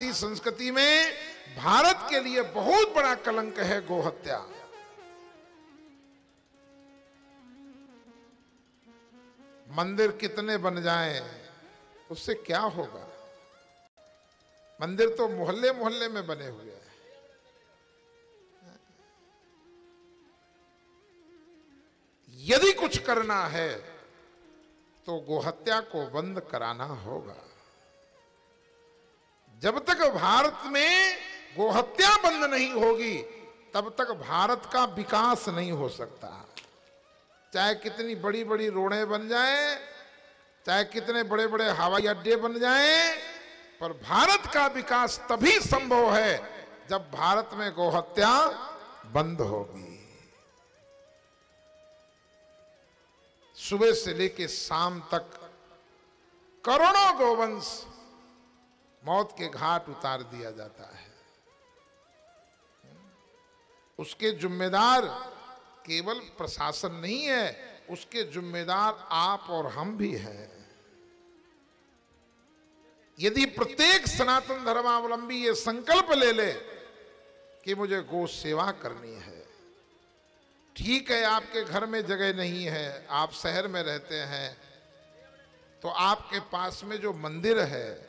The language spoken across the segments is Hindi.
भारतीय संस्कृति में भारत के लिए बहुत बड़ा कलंक है गोहत्या। मंदिर कितने बन जाएं, उससे क्या होगा? मंदिर तो मोहल्ले मोहल्ले में बने हुए हैं। यदि कुछ करना है तो गोहत्या को बंद कराना होगा। जब तक भारत में गोहत्या बंद नहीं होगी तब तक भारत का विकास नहीं हो सकता। चाहे कितनी बड़ी बड़ी रोडें बन जाएं, चाहे कितने बड़े बड़े हवाई अड्डे बन जाएं, पर भारत का विकास तभी संभव है जब भारत में गोहत्या बंद होगी। सुबह से लेकर शाम तक करोड़ों गोवंश मौत के घाट उतार दिया जाता है। उसके जिम्मेदार केवल प्रशासन नहीं है, उसके जिम्मेदार आप और हम भी हैं। यदि प्रत्येक सनातन धर्मावलंबी ये संकल्प ले ले कि मुझे गौ सेवा करनी है। ठीक है, आपके घर में जगह नहीं है, आप शहर में रहते हैं, तो आपके पास में जो मंदिर है,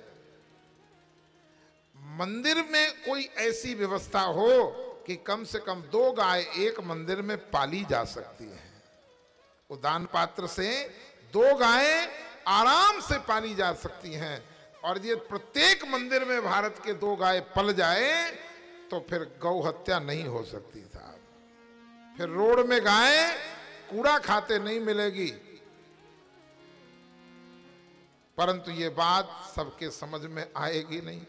मंदिर में कोई ऐसी व्यवस्था हो कि कम से कम 2 गाय एक मंदिर में पाली जा सकती हैं। वो दान पात्र से 2 गायें आराम से पाली जा सकती हैं। और ये प्रत्येक मंदिर में भारत के 2 गाय पल जाए तो फिर गौ हत्या नहीं हो सकती साहब। फिर रोड में गाय कूड़ा खाते नहीं मिलेगी। परंतु ये बात सबके समझ में आएगी नहीं,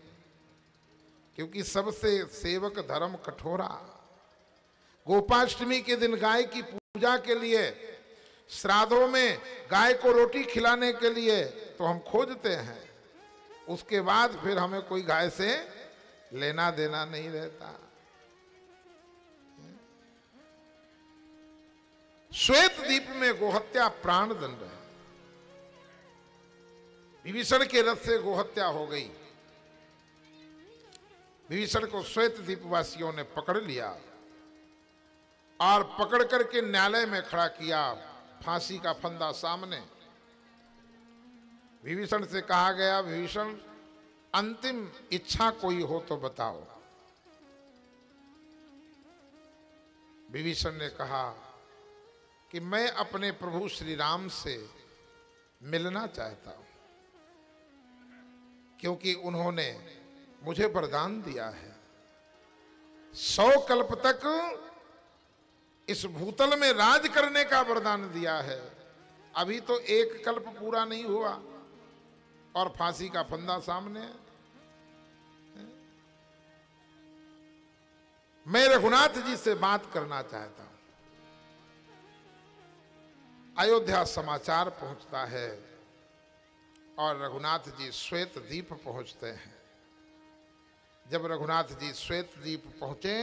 क्योंकि सबसे सेवक धर्म कठोरा। गोपाष्टमी के दिन गाय की पूजा के लिए, श्राद्धों में गाय को रोटी खिलाने के लिए तो हम खोजते हैं, उसके बाद फिर हमें कोई गाय से लेना देना नहीं रहता। श्वेत द्वीप में गोहत्या प्राण दंड है। विभीषण के रथ से गोहत्या हो गई। विभीषण को श्वेत द्वीप वासियों ने पकड़ लिया और पकड़ करके न्यायालय में खड़ा किया, फांसी का फंदा सामने। विभीषण से कहा गया, विभीषण अंतिम इच्छा कोई हो तो बताओ। विभीषण ने कहा कि मैं अपने प्रभु श्री राम से मिलना चाहता हूं, क्योंकि उन्होंने मुझे वरदान दिया है, 100 कल्प तक इस भूतल में राज करने का वरदान दिया है। अभी तो 1 कल्प पूरा नहीं हुआ और फांसी का फंदा सामने है। मैं रघुनाथ जी से बात करना चाहता हूं। अयोध्या समाचार पहुंचता है और रघुनाथ जी श्वेत द्वीप पहुंचते हैं। जब रघुनाथ जी श्वेत द्वीप पहुंचे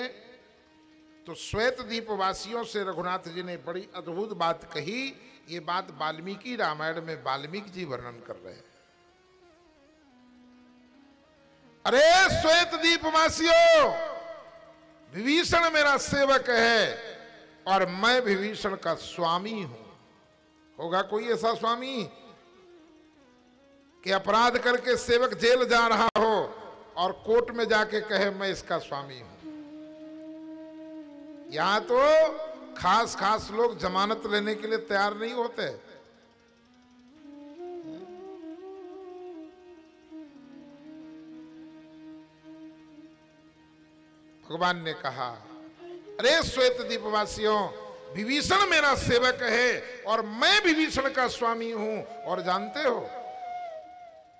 तो श्वेत द्वीप वासियों से रघुनाथ जी ने बड़ी अद्भुत बात कही। ये बात वाल्मीकि रामायण में वाल्मीकि जी वर्णन कर रहे हैं। अरे श्वेत द्वीप वासियों, विभीषण मेरा सेवक है और मैं विभीषण का स्वामी हूं। होगा कोई ऐसा स्वामी कि अपराध करके सेवक जेल जा रहा हो और कोर्ट में जाके कहे मैं इसका स्वामी हूं? यहां तो खास खास लोग जमानत लेने के लिए तैयार नहीं होते। भगवान ने कहा, अरे श्वेत द्वीपवासियों, विभीषण मेरा सेवक है और मैं विभीषण का स्वामी हूं। और जानते हो,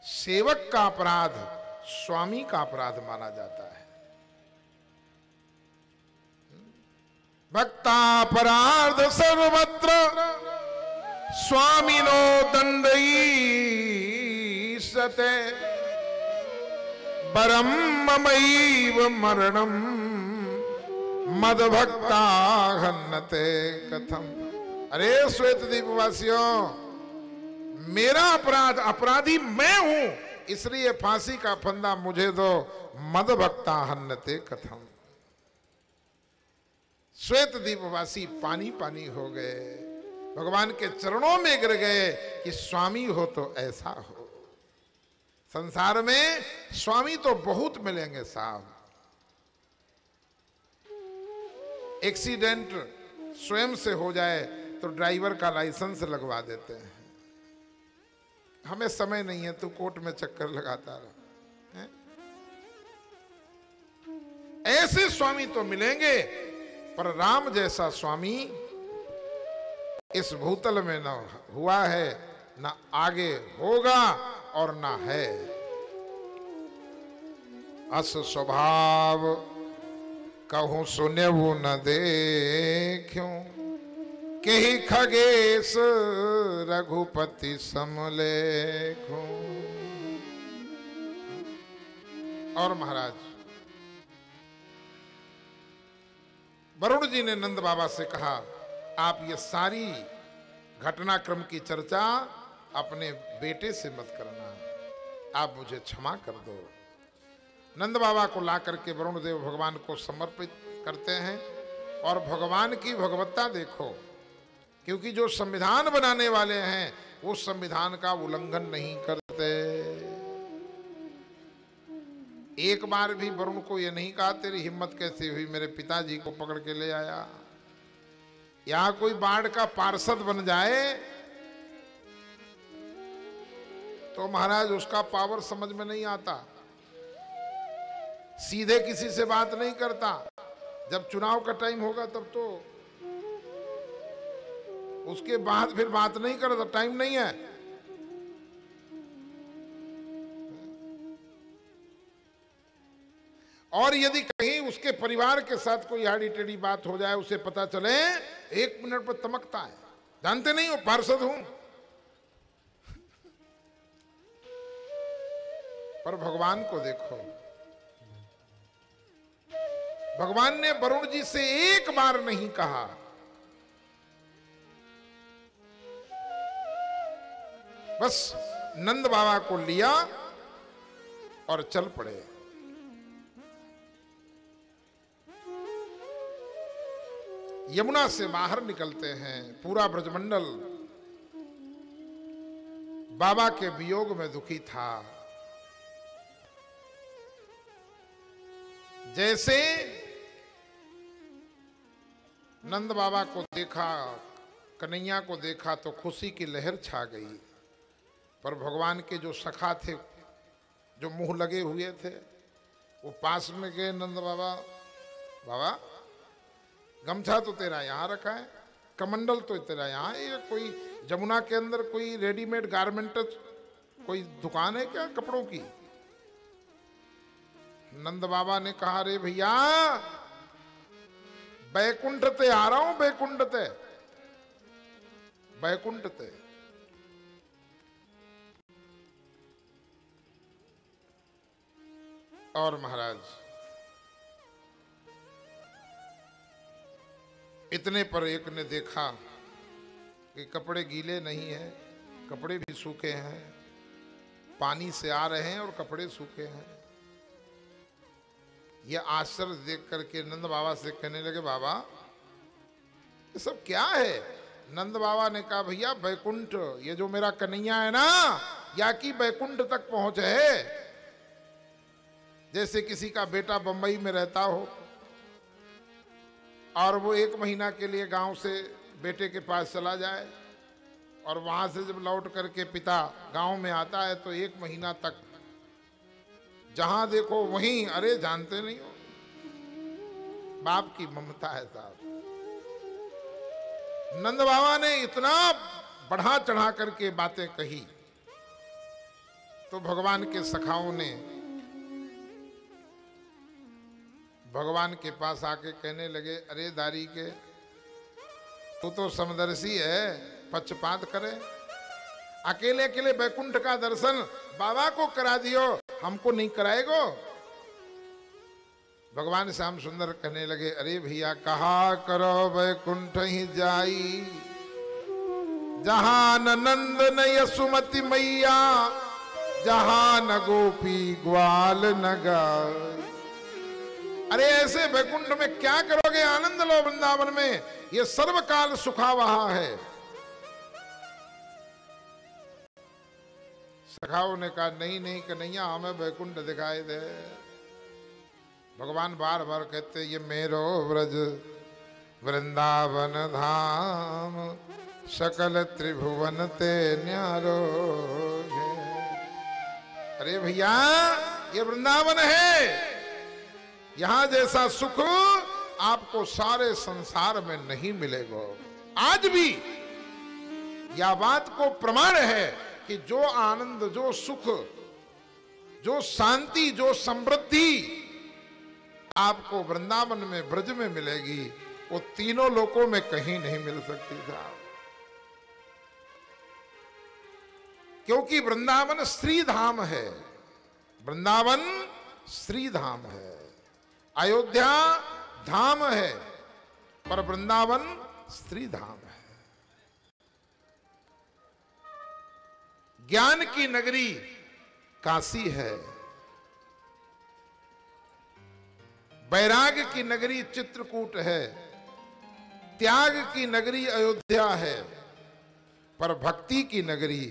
सेवक का अपराध स्वामी का अपराध माना जाता है। भक्तापराध सर्वत्र स्वामिनो दंडईशते परम ममैव मरणम मदभक्ता हन्नते कथम। अरे श्वेत द्वीपवासियों, मेरा अपराध, अपराधी मैं हूं इसलिए फांसी का फंदा मुझे दो, मद भक्ता हन्नते कथम। श्वेत द्वीपवासी पानी पानी हो गए, भगवान के चरणों में गिर गए कि स्वामी हो तो ऐसा हो। संसार में स्वामी तो बहुत मिलेंगे साहब, एक्सीडेंट स्वयं से हो जाए तो ड्राइवर का लाइसेंस लगवा देते हैं, हमें समय नहीं है तू कोर्ट में चक्कर लगाता रहा। ऐसे स्वामी तो मिलेंगे, पर राम जैसा स्वामी इस भूतल में न हुआ है, न आगे होगा और न है। अस स्वभाव कहूं सुनेऊ न देखूं, केहि खगेश रघुपति समलेखूं। और महाराज वरुण जी ने नंद बाबा से कहा, आप ये सारी घटनाक्रम की चर्चा अपने बेटे से मत करना, आप मुझे क्षमा कर दो। नंद बाबा को ला करके वरुण देव भगवान को समर्पित करते हैं, और भगवान की भगवत्ता देखो, क्योंकि जो संविधान बनाने वाले हैं वो संविधान का उल्लंघन नहीं करते। एक बार भी वरुण को ये नहीं कहा तेरी हिम्मत कैसे हुई मेरे पिताजी को पकड़ के ले आया। यहां कोई बाढ़ का पार्षद बन जाए तो महाराज उसका पावर समझ में नहीं आता, सीधे किसी से बात नहीं करता। जब चुनाव का टाइम होगा तब तो, उसके बाद फिर बात नहीं करता, टाइम नहीं है। और यदि कहीं उसके परिवार के साथ कोई आड़ी टेढ़ी बात हो जाए, उसे पता चले, एक मिनट पर तमकता है, जानते नहीं हो पार्षद हूं। पर भगवान को देखो, भगवान ने वरुण जी से एक बार नहीं कहा, बस नंद बाबा को लिया और चल पड़े। यमुना से बाहर निकलते हैं, पूरा ब्रजमंडल बाबा के वियोग में दुखी था। जैसे नंद बाबा को देखा, कन्हैया को देखा तो खुशी की लहर छा गई। पर भगवान के जो सखा थे, जो मुंह लगे हुए थे, वो पास में गए, नंद बाबा, बाबा गमछा तो तेरा यहाँ रखा है, कमंडल तो तेरा यहाँ, ये कोई जमुना के अंदर कोई रेडीमेड गारमेंट कोई दुकान है क्या कपड़ों की? नंद बाबा ने कहा, रे भैया बैकुंठ ते आ रहा हूं, बैकुंठ ते, बैकुंठ ते। और महाराज इतने पर एक ने देखा कि कपड़े गीले नहीं हैं, कपड़े भी सूखे हैं, पानी से आ रहे हैं और कपड़े सूखे हैं। यह आश्चर्य देख करके नंद बाबा से कहने लगे, बाबा ये सब क्या है? नंद बाबा ने कहा, भैया बैकुंठ, ये जो मेरा कन्हैया है ना, या कि बैकुंठ तक पहुंच है। जैसे किसी का बेटा बंबई में रहता हो और वो 1 महीना के लिए गांव से बेटे के पास चला जाए, और वहां से जब लौट करके पिता गांव में आता है तो 1 महीना तक जहां देखो वहीं, अरे जानते नहीं हो, बाप की ममता है साहब। नंद बाबा ने इतना बढ़ा चढ़ा करके बातें कही तो भगवान के सखाओं ने भगवान के पास आके कहने लगे, अरे दारी के, तू तो समदर्शी है, पक्षपात करे, अकेले अकेले बैकुंठ का दर्शन बाबा को करा दियो, हमको नहीं कराएगो? भगवान श्याम सुंदर कहने लगे, अरे भैया कहा करो बैकुंठ ही जाई, जहान नंद न यशुमती मैया, जहां न गोपी ग्वाल न गाय। अरे ऐसे वैकुंठ में क्या करोगे, आनंद लो वृंदावन में, ये सर्वकाल सुखा वहां है। सखाओं ने कहा नहीं नहीं कन्हैया हमें वैकुंठ दिखाई दे। भगवान बार बार कहते ये मेरो व्रज वृंदावन धाम सकल त्रिभुवन ते न्यारो है। अरे भैया ये वृंदावन है, यहां जैसा सुख आपको सारे संसार में नहीं मिलेगा। आज भी यह बात को प्रमाण है कि जो आनंद, जो सुख, जो शांति, जो समृद्धि आपको वृंदावन में ब्रज में मिलेगी वो तीनों लोकों में कहीं नहीं मिल सकती था। क्योंकि वृंदावन श्री धाम है, वृंदावन श्री धाम है, अयोध्या धाम है, पर वृंदावन श्री धाम है। ज्ञान की नगरी काशी है, वैराग्य की नगरी चित्रकूट है, त्याग की नगरी अयोध्या है, पर भक्ति की नगरी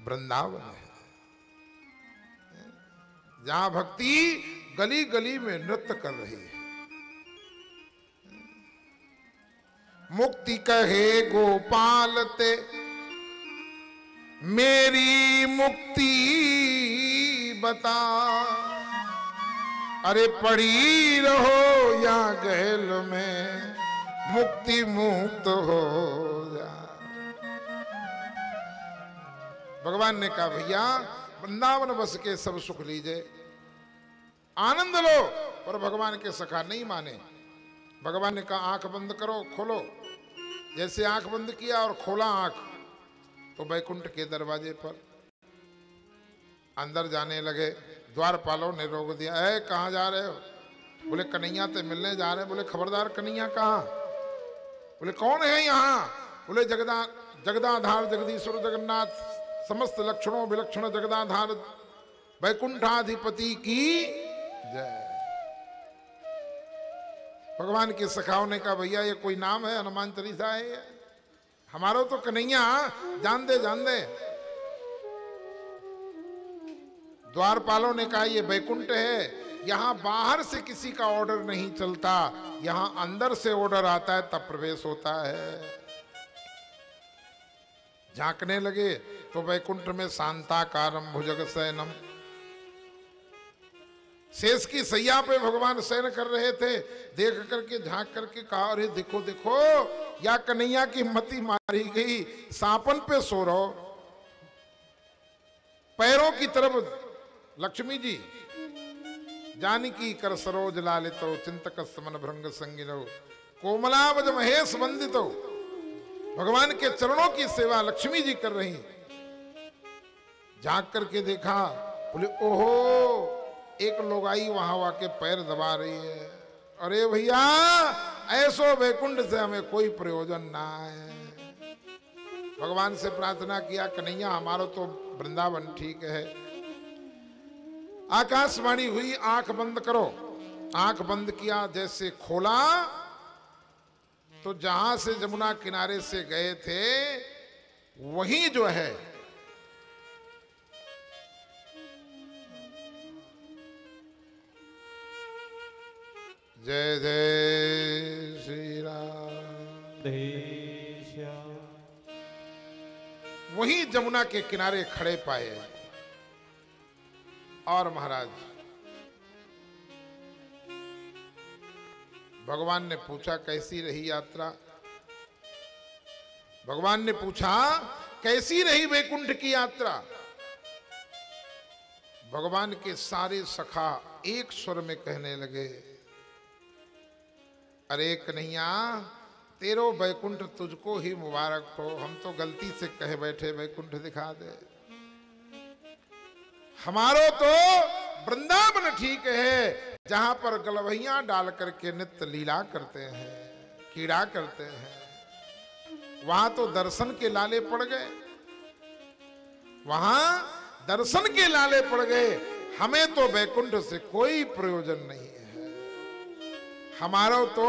वृंदावन है। जहां भक्ति गली गली में नृत्य कर रही है। मुक्ति कहे गोपाल ते मेरी मुक्ति बता, अरे पड़ी रहो या गहल में मुक्ति मुक्त हो जा। भगवान ने कहा भैया वृंदावन बस के सब सुख लीजिए, आनंद लो, पर भगवान के सखा नहीं माने। भगवान ने कहा आंख बंद करो, खोलो। जैसे आंख बंद किया और खोला आंख, तो वैकुंठ के दरवाजे पर अंदर जाने लगे। द्वारपालों ने रोक दिया, ऐ कहाँ जा रहे हो? बोले कन्हैया से मिलने जा रहे हैं। बोले खबरदार कन्हैया कहाँ? बोले कौन है यहाँ? बोले जगदाधार जगदीश्वर जगन्नाथ समस्त लक्षणों विलक्षण जगदाधार वैकुंठाधिपति की जय। भगवान के सखाओं ने कहा भैया ये कोई नाम है? हनुमान चालीसा है ये? हमारो तो कन्हैया जान दे जान दे। द्वारपालों ने कहा ये वैकुंठ है, यहां बाहर से किसी का ऑर्डर नहीं चलता, यहां अंदर से ऑर्डर आता है तब प्रवेश होता है। झांकने लगे तो वैकुंठ में शांताकारम भुजग शयनम, शेष की सैया पे भगवान शयन कर रहे थे। देख करके झांक करके कहा अरे देखो देखो या कन्हैया की मति मारी गई, सांपन पे सो रहो। पैरों की तरफ लक्ष्मी जी जानकी कर सरोज लालितो चिंतक समन भृंग संगिनो कोमलावज महेश वंदितो। भगवान के चरणों की सेवा लक्ष्मी जी कर रही। झांक करके देखा, बोले ओहो एक लोगाई वहां वाके पैर दबा रही है। अरे भैया ऐसो वैकुंठ से हमें कोई प्रयोजन ना है। भगवान से प्रार्थना किया कन्हैया हमारो तो वृंदावन ठीक है। आकाशवाणी हुई आंख बंद करो। आंख बंद किया, जैसे खोला तो जहां से जमुना किनारे से गए थे वहीं जो है जय जय श्री राम, वहीं जमुना के किनारे खड़े पाए। और महाराज भगवान ने पूछा कैसी रही यात्रा? भगवान ने पूछा कैसी रही वैकुंठ की यात्रा? भगवान के सारे सखा एक स्वर में कहने लगे अरे कन्हैया तेरो वैकुंठ तुझको ही मुबारक हो, हम तो गलती से कहे बैठे वैकुंठ दिखा दे। हमारो तो वृंदावन ठीक है, जहां पर गलवैया डाल करके नित्य लीला करते हैं, कीड़ा करते हैं। वहां तो दर्शन के लाले पड़ गए। वहां दर्शन के लाले पड़ गए, हमें तो वैकुंठ से कोई प्रयोजन नहीं है। हमारा तो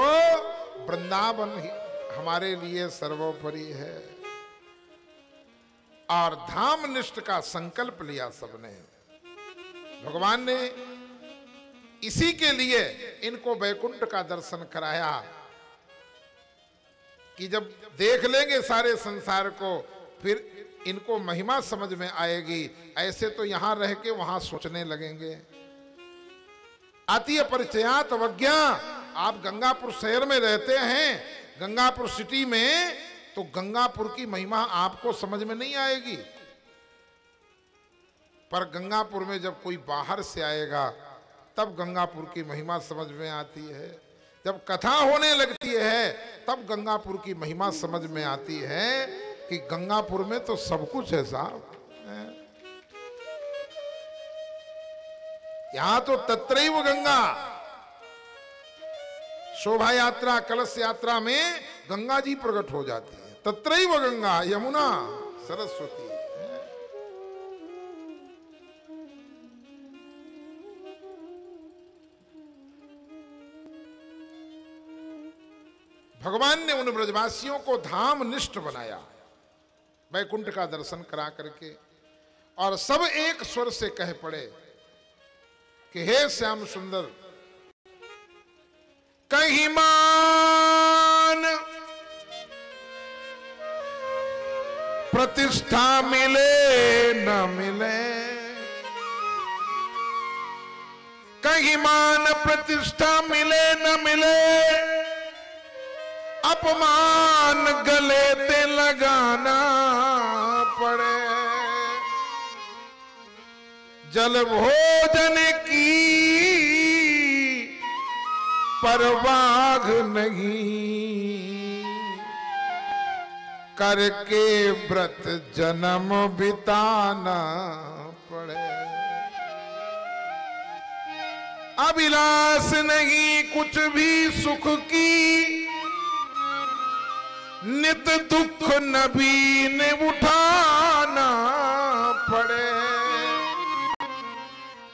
वृंदावन ही हमारे लिए सर्वोपरि है। और धाम निष्ठ का संकल्प लिया सबने। भगवान ने इसी के लिए इनको वैकुंठ का दर्शन कराया कि जब देख लेंगे सारे संसार को फिर इनको महिमा समझ में आएगी। ऐसे तो यहां रह के वहां सोचने लगेंगे। आती है परिचयात अवज्ञा। आप गंगापुर शहर में रहते हैं, गंगापुर सिटी में, तो गंगापुर की महिमा आपको समझ में नहीं आएगी। पर गंगापुर में जब कोई बाहर से आएगा तब गंगापुर की महिमा समझ में आती है। जब कथा होने लगती है तब गंगापुर की महिमा समझ में आती है कि गंगापुर में तो सब कुछ है साहब। यहां तो तत्रैव गंगा। शोभा यात्रा, कलश यात्रा में गंगा जी प्रकट हो जाती है। तत्रैव गंगा, यमुना, सरस्वती। भगवान ने उन ब्रजवासियों को धाम निष्ठ बनाया वैकुंठ का दर्शन करा करके, और सब एक स्वर से कह पड़े कि हे श्याम सुंदर, कहीं मान प्रतिष्ठा मिले न मिले, कहीं मान प्रतिष्ठा मिले न मिले, अपमान गले ते लगाना पड़े। जल भोजन की परवाह नहीं, करके व्रत जन्म बिताना पड़े। अभिलाष नहीं कुछ भी सुख की, नित दुख नबीन उठाना पड़े।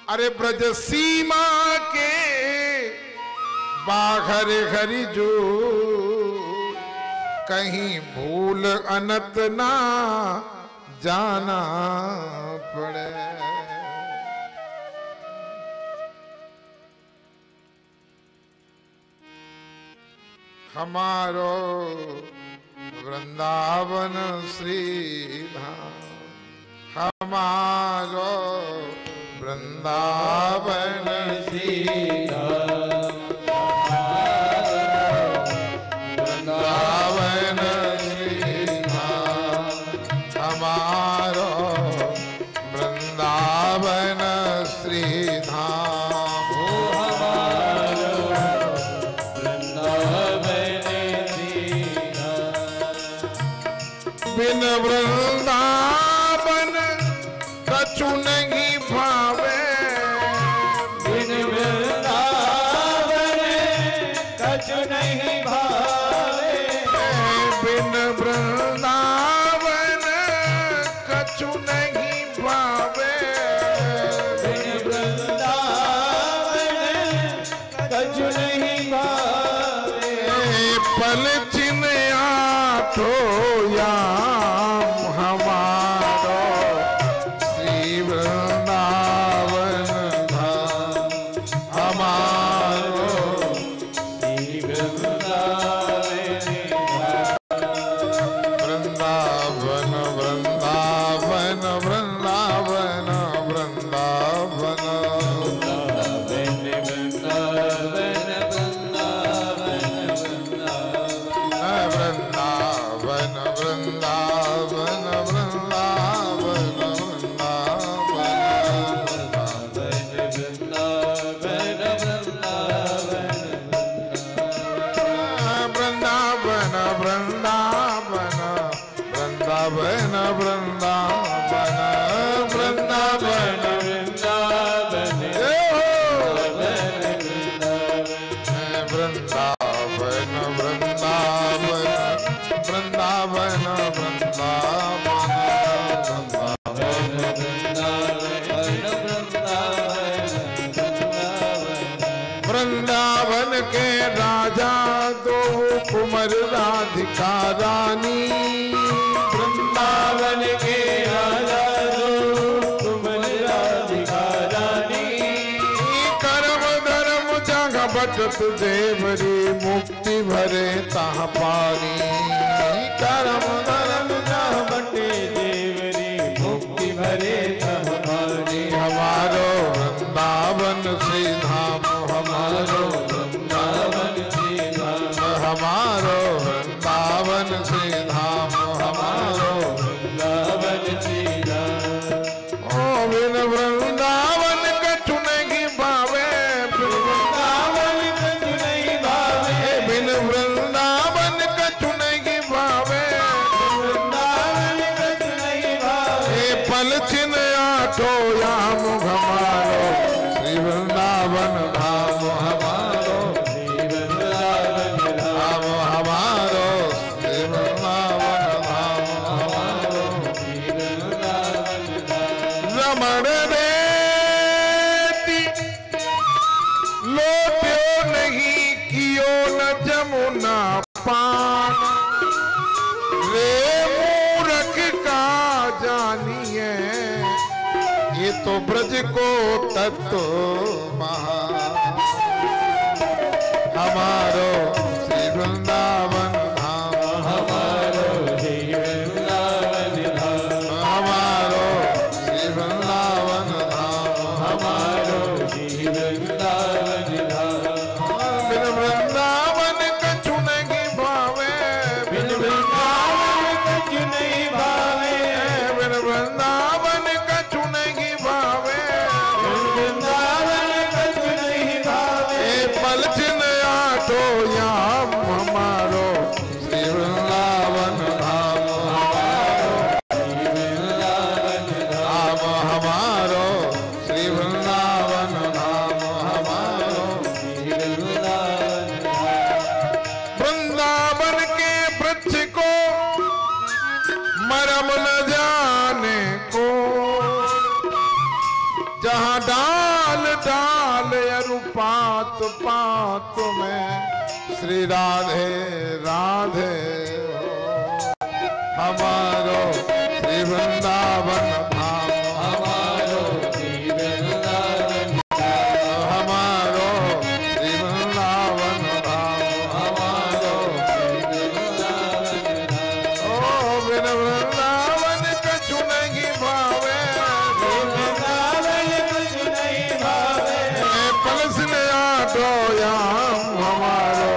अरे ब्रज सीमा के बाहर हरि जो, कहीं भूल अनत ना जाना पड़े। हमारो वृंदावन श्री धाम, हमारो वृंदावन श्री धाम, वृंदावन श्री धाम, हमारो वृंदावन श्री धाम। बिन वृंदावन कछु नहीं भावे, बिन वृंदावन कछु नहीं भावे, बिन वृंदावन कछु नहीं भावे, बिन वृंदावन कछु नहीं भावे। पल चिन्ह आठो याम हमारो श्री वृंदावन धाम, हमारो श्री वृंदावन वृंदावन वृंदावन वृंदावन वृंदावन वृंदावन वृंदावन के राजा दो कुंवर राधिका रानी, वृंदावन के राजा दो कुंवर राधिका रानी, कर्म धर्म जगह बटत देवरी मुक्ति भरे तह पानी, कर्म धर्म जहाँ बटे देवरी मुक्ति भरे तह पानी, हमारो वृंदावन श्री धाम, हमारो वृंदावन श्री धाम, हमारो वृंदावन श्री धाम, हमारो वृंदावन श्री धाम। ओ बिन वृंदावन कछु नहीं भावे, वृंदावन कछु नहीं भावे, बिन वृंदावन कछु नहीं भावे, वृंदावन कछु नहीं भावे, पल छिन आठो याम हमारो श्री वृंदावन धाम, हमारो श्री वृंदावन धाम, हमारो श्री वृंदावन धाम, हमारो श्री वृंदावन धाम। रमण रेती लोट्यो नहीं कियो न जमुना पान, रे मूरख का जानिए ये तो ब्रज को तत्व महा, हमारो श्री वृंदावन धाम, हमारो श्री वृंदावन धाम, हमारो श्री वृंदावन धाम, हमारो श्री वृंदावन धाम। बिन वृंदावन कछु नहीं भावे, बिन वृंदावन कछु नहीं भावे, बिन वृंदावन कछु नहीं भावे, बिन वृंदावन कछु नहीं भावे, पल छिन आठो याम हमारो श्री वृंदावन धाम, श्री वृंदावन धाम, हमारो श्री वृंदावन धाम, हमारो श्री वृंदावन धाम। वृंदावन के वृक्ष को मरम न जाने को, जहाँ डाल डाल अरुपात पात में श्री राधे राधे हो, हमारो श्री वृंदावन धाम, हमारो श्री वृंदावन हमारो श्री वृंदावन धाम, हमारो श्री वृंदावन धाम। ओ बिन वृंदावन कछु नहीं भावे, वृंदावन कछु नहीं भावे, पलस ने आठो याम हमारो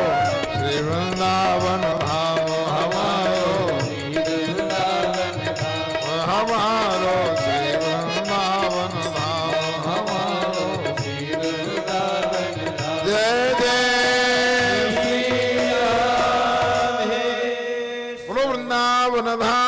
श्री वृंदावन धाम, हमारो श्री वृंदावन धाम, हमारो श्री वृंदावन धाम, हमारो श्री वृंदावन धाम। जय जय श्री राधे। बोलो वृंदावन धाम